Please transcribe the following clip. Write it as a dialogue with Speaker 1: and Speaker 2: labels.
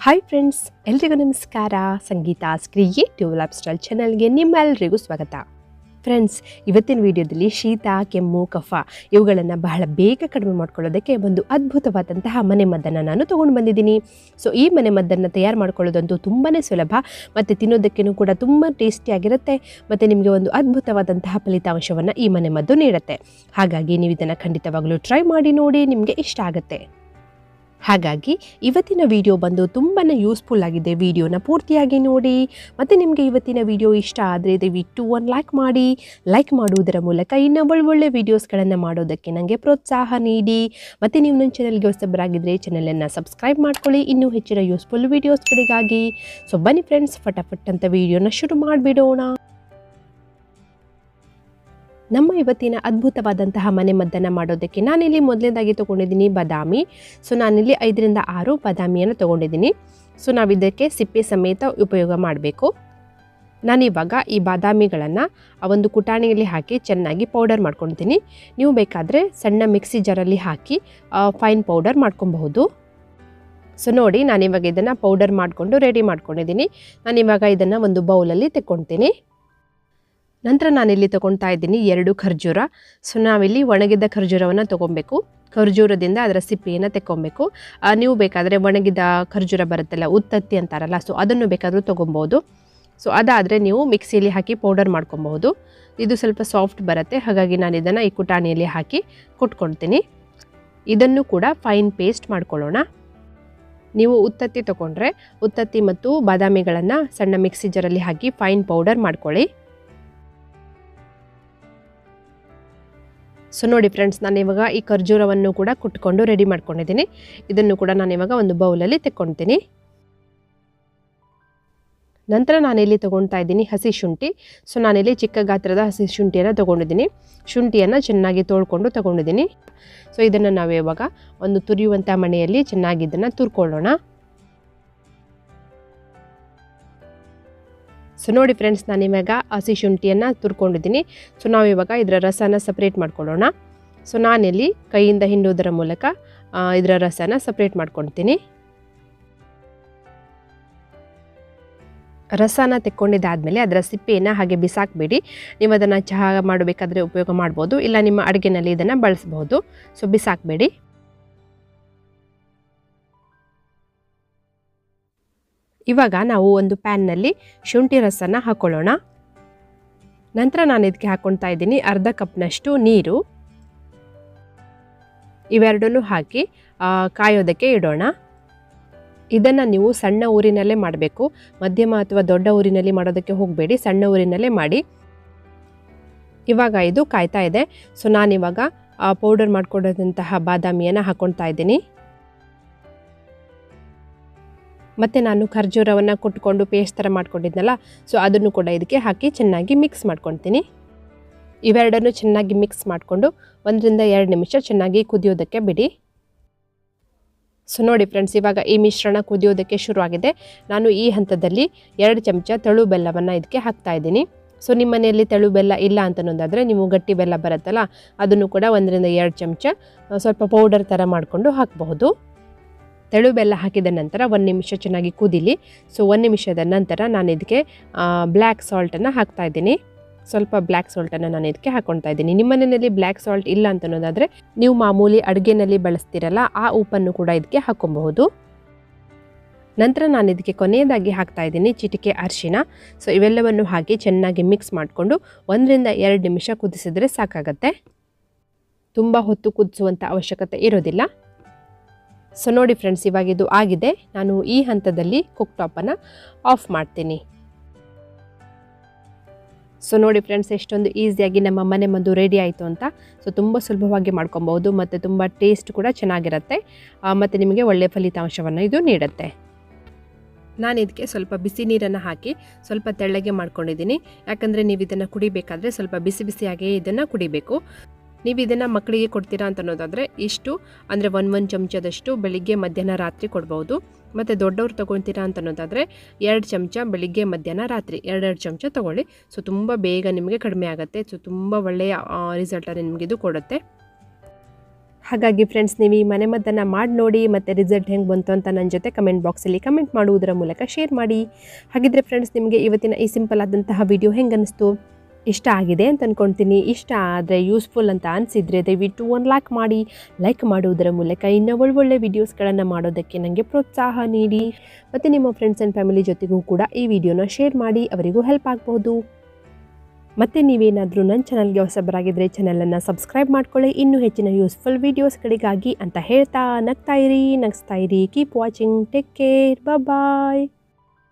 Speaker 1: Hi friends, ಎಲ್ರಿಗೂ ನಮಸ್ಕಾರ. ಸಂಗೀತಾಸ್ creative life style ಚಾನಲ್ಗೆ ನಿಮ್ಮೆಲ್ಲರಿಗೂ ಸ್ವಾಗತ. ಫ್ರೆಂಡ್ಸ್, ಇವತ್ತಿನ ವಿಡಿಯೋದಲ್ಲಿ ಶೀತ, ಕೆಮ್ಮು, ಕಫ ಇವುಗಳನ್ನು ಬಹಳ ಬೇಗ ಕಡಿಮೆ ಮಾಡ್ಕೊಳ್ಳೋದಕ್ಕೆ ಒಂದು ಅದ್ಭುತವಾದಂತಹ ಮನೆಮದ್ದನ್ನು ನಾನು ತೊಗೊಂಡು ಬಂದಿದ್ದೀನಿ. ಸೊ ಈ ಮನೆಮದ್ದನ್ನು ತಯಾರು ಮಾಡ್ಕೊಳ್ಳೋದಂತೂ ತುಂಬಾ ಸುಲಭ ಮತ್ತು ತಿನ್ನೋದಕ್ಕೂ ಕೂಡ ತುಂಬ ಟೇಸ್ಟಿಯಾಗಿರುತ್ತೆ ಮತ್ತು ನಿಮಗೆ ಒಂದು ಅದ್ಭುತವಾದಂತಹ ಫಲಿತಾಂಶವನ್ನು ಈ ಮನೆಮದ್ದು ನೀಡುತ್ತೆ. ಹಾಗಾಗಿ ನೀವು ಇದನ್ನು ಖಂಡಿತವಾಗಲೂ ಟ್ರೈ ಮಾಡಿ ನೋಡಿ, ನಿಮಗೆ ಇಷ್ಟ ಆಗುತ್ತೆ. ಹಾಗಾಗಿ ಇವತ್ತಿನ ವಿಡಿಯೋ ಬಂದು ತುಂಬಾ ಯೂಸ್ಫುಲ್ ಆಗಿದೆ. ವಿಡಿಯೋನ ಪೂರ್ತಿಯಾಗಿ ನೋಡಿ. ಮತ್ತು ನಿಮಗೆ ಇವತ್ತಿನ ವಿಡಿಯೋ ಇಷ್ಟ ಆದರೆ ದಯವಿಟ್ಟು ಒಂದು ಲೈಕ್ ಮಾಡುವುದರ ಮೂಲಕ ಇನ್ನೂ ಒಳ್ಳೆ ವೀಡಿಯೋಸ್ಗಳನ್ನು ಮಾಡೋದಕ್ಕೆ ನನಗೆ ಪ್ರೋತ್ಸಾಹ ನೀಡಿ. ಮತ್ತು ನೀವು ನನ್ನ ಚಾನಲ್ಗೆ ಹೊಸಬರಾಗಿದ್ದರೆ ಚಾನಲನ್ನು ಸಬ್ಸ್ಕ್ರೈಬ್ ಮಾಡ್ಕೊಳ್ಳಿ ಇನ್ನೂ ಹೆಚ್ಚಿನ ಯೂಸ್ಫುಲ್ ವೀಡಿಯೋಸ್ಗಳಿಗಾಗಿ. ಸೊ ಬನ್ನಿ ಫ್ರೆಂಡ್ಸ್, ಫಟಾಫಟ್ ಅಂತ ವಿಡಿಯೋನ ಶುರು ಮಾಡಿಬಿಡೋಣ. ನಮ್ಮ ಇವತ್ತಿನ ಅದ್ಭುತವಾದಂತಹ ಮನೆಮದ್ದನ್ನು ಮಾಡೋದಕ್ಕೆ ನಾನಿಲ್ಲಿ ಮೊದಲನೇದಾಗಿ ತೊಗೊಂಡಿದ್ದೀನಿ ಬಾದಾಮಿ. ಸೊ ನಾನಿಲ್ಲಿ 5ರಿಂದ 6 ಬಾದಾಮಿಯನ್ನು ತೊಗೊಂಡಿದ್ದೀನಿ. ಸೊ ನಾವು ಇದಕ್ಕೆ ಸಿಪ್ಪೆ ಸಮೇತ ಉಪಯೋಗ ಮಾಡಬೇಕು. ನಾನಿವಾಗ ಈ ಬಾದಾಮಿಗಳನ್ನು ಒಂದು ಕುಟಾಣಿಯಲ್ಲಿ ಹಾಕಿ ಚೆನ್ನಾಗಿ ಪೌಡರ್ ಮಾಡ್ಕೊಳ್ತೀನಿ. ನೀವು ಬೇಕಾದರೆ ಸಣ್ಣ ಮಿಕ್ಸಿ ಜಾರಲ್ಲಿ ಹಾಕಿ ಫೈನ್ ಪೌಡರ್ ಮಾಡ್ಕೊಬಹುದು. ಸೊ ನೋಡಿ, ನಾನಿವಾಗ ಇದನ್ನು ಪೌಡರ್ ಮಾಡಿಕೊಂಡು ರೆಡಿ ಮಾಡ್ಕೊಂಡಿದ್ದೀನಿ. ನಾನಿವಾಗ ಇದನ್ನು ಒಂದು ಬೌಲಲ್ಲಿ ತೆಕ್ಕೊಳ್ತೀನಿ. ನಂತರ ನಾನಿಲ್ಲಿ ತೊಗೊಳ್ತಾ ಇದ್ದೀನಿ 2 ಖರ್ಜೂರ. ಸೊ ನಾವಿಲ್ಲಿ ಒಣಗಿದ ಖರ್ಜೂರವನ್ನು ತೊಗೊಬೇಕು. ಖರ್ಜೂರದಿಂದ ಅದರ ಸಿಪ್ಪೆಯನ್ನು ತೆಕ್ಕೊಬೇಕು. ನೀವು ಬೇಕಾದರೆ ಒಣಗಿದ ಖರ್ಜೂರ ಬರುತ್ತಲ್ಲ, ಉತ್ತತ್ತಿ ಅಂತಾರಲ್ಲ, ಸೊ ಅದನ್ನು ಬೇಕಾದರೂ ತೊಗೊಬೋದು. ಸೊ ಅದಾದರೆ ನೀವು ಮಿಕ್ಸಿಯಲ್ಲಿ ಹಾಕಿ ಪೌಡರ್ ಮಾಡ್ಕೊಬಹುದು. ಇದು ಸ್ವಲ್ಪ ಸಾಫ್ಟ್ ಬರುತ್ತೆ. ಹಾಗಾಗಿ ನಾನು ಇದನ್ನು ಈ ಕುಟಾಣಿಯಲ್ಲಿ ಹಾಕಿ ಕುಟ್ಕೊಳ್ತೀನಿ. ಇದನ್ನು ಕೂಡ ಫೈನ್ ಪೇಸ್ಟ್ ಮಾಡ್ಕೊಳ್ಳೋಣ. ನೀವು ಉತ್ತತ್ತಿ ತೊಗೊಂಡ್ರೆ ಉತ್ತತ್ತಿ ಮತ್ತು ಬಾದಾಮಿಗಳನ್ನು ಸಣ್ಣ ಮಿಕ್ಸಿ ಜಾರಲ್ಲಿ ಹಾಕಿ ಫೈನ್ ಪೌಡರ್ ಮಾಡ್ಕೊಳ್ಳಿ. ಸೊ ನೋಡಿ ಫ್ರೆಂಡ್ಸ್, ನಾನಿವಾಗ ಈ ಖರ್ಜೂರವನ್ನು ಕೂಡ ಕುಟ್ಕೊಂಡು ರೆಡಿ ಮಾಡ್ಕೊಂಡಿದ್ದೀನಿ. ಇದನ್ನು ಕೂಡ ನಾನಿವಾಗ ಒಂದು ಬೌಲಲ್ಲಿ ತೆಕ್ಕೊಳ್ತೀನಿ. ನಂತರ ನಾನಿಲ್ಲಿ ತೊಗೊಳ್ತಾ ಇದ್ದೀನಿ ಹಸಿ ಶುಂಠಿ. ಸೊ ನಾನಿಲ್ಲಿ ಚಿಕ್ಕ ಗಾತ್ರದ ಹಸಿ ಶುಂಠಿಯನ್ನು ತೊಗೊಂಡಿದ್ದೀನಿ. ಶುಂಠಿಯನ್ನು ಚೆನ್ನಾಗಿ ತೊಳ್ಕೊಂಡು ತೊಗೊಂಡಿದ್ದೀನಿ. ಸೊ ಇದನ್ನು ನಾವು ಇವಾಗ ಒಂದು ತುರಿಯುವಂಥ ಮಣೆಯಲ್ಲಿ ಚೆನ್ನಾಗಿ ಇದನ್ನು ತುರ್ಕೊಳ್ಳೋಣ. ಸೊ ನೋಡಿ ಫ್ರೆಂಡ್ಸ್, ನಾನಿವಾಗ ಹಸಿ ಶುಂಠಿಯನ್ನು ತುರ್ಕೊಂಡಿದ್ದೀನಿ. ಸೊ ನಾವಿವಾಗ ಇದರ ರಸನ ಸಪ್ರೇಟ್ ಮಾಡ್ಕೊಳ್ಳೋಣ. ಸೊ ನಾನಿಲ್ಲಿ ಕೈಯಿಂದ ಹಿಂಡುವುದರ ಮೂಲಕ ಇದರ ರಸನ ಸಪ್ರೇಟ್ ಮಾಡ್ಕೊಳ್ತೀನಿ. ರಸನ ತೆಕ್ಕೊಂಡಿದ್ದಾದಮೇಲೆ ಅದರ ಸಿಪ್ಪೆಯನ್ನು ಹಾಗೆ ಬಿಸಾಕಬೇಡಿ. ನೀವು ಅದನ್ನು ಚಹಾ ಮಾಡಬೇಕಾದ್ರೆ ಉಪಯೋಗ ಮಾಡ್ಬೋದು, ಇಲ್ಲ ನಿಮ್ಮ ಅಡುಗೆನಲ್ಲಿ ಇದನ್ನು ಬಳಸ್ಬೋದು. ಸೊ ಬಿಸಾಕಬೇಡಿ. ಇವಾಗ ನಾವು ಒಂದು ಪ್ಯಾನ್ನಲ್ಲಿ ಶುಂಠಿ ರಸನ ಹಾಕ್ಕೊಳ್ಳೋಣ. ನಂತರ ನಾನು ಇದಕ್ಕೆ ಹಾಕ್ಕೊಳ್ತಾ ಇದ್ದೀನಿ ಅರ್ಧ ಕಪ್ನಷ್ಟು ನೀರು. ಇವೆರಡನ್ನೂ ಹಾಕಿ ಕಾಯೋದಕ್ಕೆ ಇಡೋಣ. ಇದನ್ನು ನೀವು ಸಣ್ಣ ಊರಿನಲ್ಲೇ ಮಾಡಬೇಕು. ಮಧ್ಯಮ ಅಥವಾ ದೊಡ್ಡ ಊರಿನಲ್ಲಿ ಮಾಡೋದಕ್ಕೆ ಹೋಗಬೇಡಿ, ಸಣ್ಣ ಊರಿನಲ್ಲೇ ಮಾಡಿ. ಇವಾಗ ಇದು ಕಾಯ್ತಾ ಇದೆ. ಸೊ ನಾನಿವಾಗ ಪೌಡರ್ ಮಾಡ್ಕೊಂಡಿದ್ದಂತಹ ಬಾದಾಮಿಯನ್ನು ಹಾಕ್ಕೊಳ್ತಾ ಇದ್ದೀನಿ. ಮತ್ತು ನಾನು ಖರ್ಜೂರವನ್ನು ಕುಟ್ಕೊಂಡು ಪೇಸ್ಟ್ ಥರ ಮಾಡ್ಕೊಂಡಿದ್ನಲ್ಲ, ಸೊ ಅದನ್ನು ಕೂಡ ಇದಕ್ಕೆ ಹಾಕಿ ಚೆನ್ನಾಗಿ ಮಿಕ್ಸ್ ಮಾಡ್ಕೊಳ್ತೀನಿ. ಇವೆರಡನ್ನು ಚೆನ್ನಾಗಿ ಮಿಕ್ಸ್ ಮಾಡಿಕೊಂಡು 1ರಿಂದ 2 ನಿಮಿಷ ಚೆನ್ನಾಗಿ ಕುದಿಯೋದಕ್ಕೆ ಬಿಡಿ. ಸೊ ನೋಡಿ ಫ್ರೆಂಡ್ಸ್, ಇವಾಗ ಈ ಮಿಶ್ರಣ ಕುದಿಯೋದಕ್ಕೆ ಶುರುವಾಗಿದೆ. ನಾನು ಈ ಹಂತದಲ್ಲಿ 2 ಚಮಚ ತೆಳು ಬೆಲ್ಲವನ್ನು ಇದಕ್ಕೆ ಹಾಕ್ತಾ ಇದ್ದೀನಿ. ಸೊ ನಿಮ್ಮ ಮನೆಯಲ್ಲಿ ತೆಳು ಬೆಲ್ಲ ಇಲ್ಲ ಅಂತನೋದಾದರೆ ನೀವು ಗಟ್ಟಿ ಬೆಲ್ಲ ಬರುತ್ತಲ್ಲ, ಅದನ್ನು ಕೂಡ 1ರಿಂದ 2 ಚಮಚ ಸ್ವಲ್ಪ ಪೌಡರ್ ಥರ ಮಾಡಿಕೊಂಡು ಹಾಕಬಹುದು. ತೆಳು ಬೆಲ್ಲ ಹಾಕಿದ ನಂತರ 1 ನಿಮಿಷ ಚೆನ್ನಾಗಿ ಕುದಿಲಿ. ಸೊ 1 ನಿಮಿಷದ ನಂತರ ನಾನು ಇದಕ್ಕೆ ಬ್ಲ್ಯಾಕ್ ಸಾಲ್ಟನ್ನು ಹಾಕ್ತಾ ಇದ್ದೀನಿ. ಸ್ವಲ್ಪ ಬ್ಲ್ಯಾಕ್ ಸಾಲ್ಟನ್ನು ನಾನು ಇದಕ್ಕೆ ಹಾಕ್ಕೊಳ್ತಾ ಇದ್ದೀನಿ. ನಿಮ್ಮ ಮನೆಯಲ್ಲಿ ಬ್ಲ್ಯಾಕ್ ಸಾಲ್ಟ್ ಇಲ್ಲ ಅಂತನೋದಾದರೆ ನೀವು ಮಾಮೂಲಿ ಅಡುಗೆನಲ್ಲಿ ಬಳಸ್ತೀರಲ್ಲ, ಆ ಉಪ್ಪನ್ನು ಕೂಡ ಇದಕ್ಕೆ ಹಾಕ್ಕೊಬಹುದು. ನಂತರ ನಾನು ಇದಕ್ಕೆ ಕೊನೆಯದಾಗಿ ಹಾಕ್ತಾ ಇದ್ದೀನಿ ಚಿಟಿಕೆ ಅರಿಶಿನ. ಸೊ ಇವೆಲ್ಲವನ್ನು ಹಾಕಿ ಚೆನ್ನಾಗಿ ಮಿಕ್ಸ್ ಮಾಡಿಕೊಂಡು 1ರಿಂದ 2 ನಿಮಿಷ ಕುದಿಸಿದ್ರೆ ಸಾಕಾಗತ್ತೆ. ತುಂಬ ಹೊತ್ತು ಕುದಿಸುವಂಥ ಅವಶ್ಯಕತೆ ಇರೋದಿಲ್ಲ. ಸೊ ನೋಡಿ ಫ್ರೆಂಡ್ಸ್, ಇವಾಗ ಇದು ಆಗಿದೆ. ನಾನು ಈ ಹಂತದಲ್ಲಿ ಕುಕ್ ಟಾಪನ್ನು ಆಫ್ ಮಾಡ್ತೀನಿ. ಸೊ ನೋಡಿ ಫ್ರೆಂಡ್ಸ್, ಎಷ್ಟೊಂದು ಈಸಿಯಾಗಿ ನಮ್ಮ ಮನೆಮದ್ದು ರೆಡಿ ಆಯಿತು ಅಂತ. ಸೊ ತುಂಬ ಸುಲಭವಾಗಿ ಮಾಡ್ಕೊಬಹುದು ಮತ್ತು ತುಂಬ ಟೇಸ್ಟ್ ಕೂಡ ಚೆನ್ನಾಗಿರುತ್ತೆ ಮತ್ತು ನಿಮಗೆ ಒಳ್ಳೆಯ ಫಲಿತಾಂಶವನ್ನು ಇದು ನೀಡುತ್ತೆ. ನಾನು ಇದಕ್ಕೆ ಸ್ವಲ್ಪ ಬಿಸಿ ನೀರನ್ನು ಹಾಕಿ ಸ್ವಲ್ಪ ತೆಳ್ಳಗೆ ಮಾಡ್ಕೊಂಡಿದ್ದೀನಿ. ಯಾಕಂದರೆ ನೀವು ಇದನ್ನು ಕುಡಿಬೇಕಾದ್ರೆ ಸ್ವಲ್ಪ ಬಿಸಿ ಬಿಸಿಯಾಗಿಯೇ ಇದನ್ನು ಕುಡಿಬೇಕು. ನೀವು ಇದನ್ನು ಮಕ್ಕಳಿಗೆ ಕೊಡ್ತೀರಾ ಅಂತ ಅನ್ನೋದಾದರೆ ಇಷ್ಟು ಅಂದರೆ 1 ಚಮಚದಷ್ಟು ಬೆಳಿಗ್ಗೆ ಮಧ್ಯಾಹ್ನ ರಾತ್ರಿ ಕೊಡ್ಬೋದು. ಮತ್ತು ದೊಡ್ಡವ್ರು ತೊಗೊಳ್ತೀರಾ ಅಂತ ಅನ್ನೋದಾದರೆ 2 ಚಮಚ ಬೆಳಿಗ್ಗೆ ಮಧ್ಯಾಹ್ನ ರಾತ್ರಿ 2 ಚಮಚ ತೊಗೊಳ್ಳಿ. ಸೊ ತುಂಬ ಬೇಗ ನಿಮಗೆ ಕಡಿಮೆ ಆಗುತ್ತೆ. ಸೊ ತುಂಬ ಒಳ್ಳೆಯ ರಿಸಲ್ಟನ್ನು ನಿಮಗಿದು ಕೊಡುತ್ತೆ. ಹಾಗಾಗಿ ಫ್ರೆಂಡ್ಸ್ ನೀವು ಈ ಮನೆಮದ್ದನ್ನು ಮಾಡಿ ನೋಡಿ ಮತ್ತು ರಿಸಲ್ಟ್ ಹೆಂಗೆ ಬಂತು ಅಂತ ನನ್ನ ಜೊತೆ ಕಮೆಂಟ್ ಬಾಕ್ಸಲ್ಲಿ ಕಮೆಂಟ್ ಮಾಡುವುದರ ಮೂಲಕ ಶೇರ್ ಮಾಡಿ. ಹಾಗಿದ್ರೆ ಫ್ರೆಂಡ್ಸ್ ನಿಮಗೆ ಇವತ್ತಿನ ಈ ಸಿಂಪಲ್ ಆದಂತಹ ವಿಡಿಯೋ ಹೆಂಗೆ ಅನ್ನಿಸ್ತು? ಇಷ್ಟ ಆಗಿದೆ ಅಂತ ಅಂದ್ಕೊಳ್ತೀನಿ. ಇಷ್ಟ ಆದರೆ ಯೂಸ್ಫುಲ್ ಅಂತ ಅನಿಸಿದರೆ ದಯವಿಟ್ಟು ಒಂದು ಲೈಕ್ ಮಾಡುವುದರ ಮೂಲಕ ಇನ್ನೂ ಒಳ್ಳೊಳ್ಳೆ ವೀಡಿಯೋಸ್ಗಳನ್ನು ಮಾಡೋದಕ್ಕೆ ನನಗೆ ಪ್ರೋತ್ಸಾಹ ನೀಡಿ. ಮತ್ತು ನಿಮ್ಮ ಫ್ರೆಂಡ್ಸ್ ಆ್ಯಂಡ್ ಫ್ಯಾಮಿಲಿ ಜೊತೆಗೂ ಕೂಡ ಈ ವಿಡಿಯೋನ ಶೇರ್ ಮಾಡಿ, ಅವರಿಗೂ ಹೆಲ್ಪ್ ಆಗ್ಬೋದು. ಮತ್ತು ನೀವೇನಾದರೂ ನನ್ನ ಚಾನಲ್ಗೆ ಹೊಸಬರಾಗಿದ್ದರೆ ಚಾನಲನ್ನು ಸಬ್ಸ್ಕ್ರೈಬ್ ಮಾಡ್ಕೊಳ್ಳಿ, ಇನ್ನೂ ಹೆಚ್ಚಿನ ಯೂಸ್ಫುಲ್ ವೀಡಿಯೋಸ್ಗಳಿಗಾಗಿ ಅಂತ ಹೇಳ್ತಾ ನಗ್ತಾ ಇರಿ. ಕೀಪ್ ವಾಚಿಂಗ್, ಟೇಕ್ ಕೇರ್, ಬಾಯ್.